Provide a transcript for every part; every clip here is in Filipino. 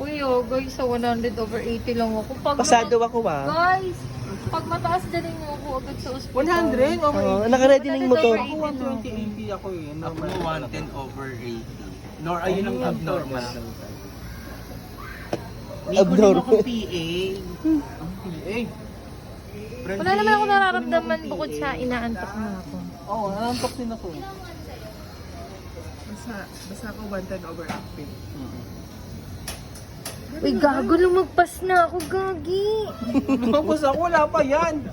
Uy, oh, guys, sa 100/80 lang ako. Pasado ako Guys, pag mataas dyan niyo ako agad sa ospital. 100 over Oo, 80. nakaready na yung motor. Ako 120-80 ako eh. Ako Normal. 110/80. Nor ayun ang abnormal. Abnormal. Ako PA. Eh. Wala naman ako nararamdaman bukod sa inaantok na ako. Oo, nanantok din ako. Basta ako 110/80. Uy, gago, lumagpas na ako, gagi. Tapos ako, wala pa yan.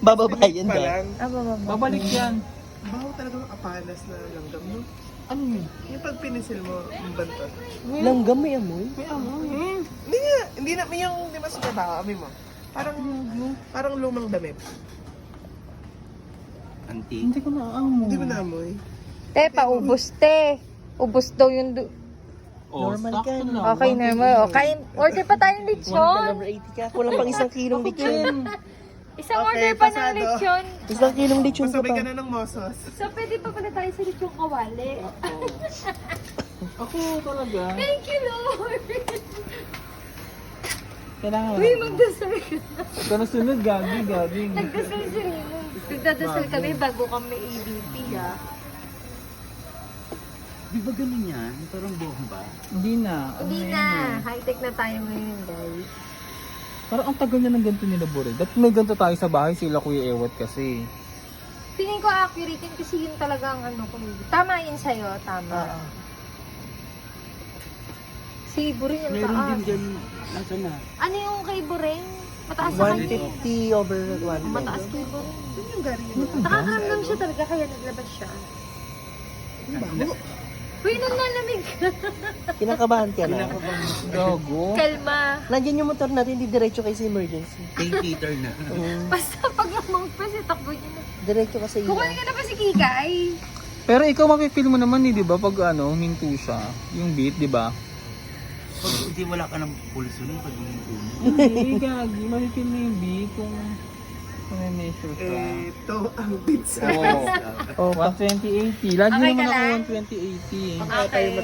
Bababayan Pa ba? lang. Babalik yan. Baho talaga ang apalas na langgam, no? Ano yun? Yung pag pinisil mo, yung bantot. Langgam may amoy. May amoy. Hindi nga, hindi na, may yung, di ba sa trabaho, amoy mo? Parang lumang damit. Antique. Hindi ko naamoy. Te, paubos, te. Ubos daw yung... Normal ka, no? Okay, normal. Okay, order pa tayong lechon. 110/80 ka. Kulang pang isang kilong lechon. Isang Okay, order pa ng pasado. lechon. Isang kilong lechon ka Pasabay pa. ka na ng mosos. So, pwede pa pala tayo sa lechon kawali. Ako talaga. Thank you, Lord. Kailangan. Uy, magdasal ka. Kung sunod, gagi. Nagdasal si Raymond. Nagdadasal kami bago kami ABP, ah. Di ba ganun yan? Parang bomba. Hindi na. Hindi na. High-tech na tayo ngayon, guys. Parang ang tagal na ng ganito nilabore. Dati may ganito tayo sa bahay, sila Kuya Ewat kasi. Tingin ko accurate yun kasi yun talaga ang ano ko. Tama yun sa'yo, tama. Si Buring ang Meron din taas. dyan. Nasaan na? Ano yung kay Buring? Mataas sa kanya. 150/110. Mataas kay Buring. Ano yung galing yun? Nakakaramdam siya talaga kaya naglabas siya. Uy, nalalamig ka. Kinakabahan ka na. Gago. Kalma. Nandiyan yung motor natin, hindi diretso kayo sa emergency. St. Peter na. Basta pag lumangpas, takbo niya na. Diretso ka sa iyo. Kukunin ka na ba si Kikay? Pero ikaw mapipil mo naman di ba pag huminto siya, yung beat, di ba? Pag hindi wala ka ng pulso nun, pag huminto mo. Hindi, gagi. Mapipil mo yung beat kung may measure ka. Ito ang pizza. Oo. Oh, 120/80. Lagi Okay naman ka ako lang? 120/80. Okay.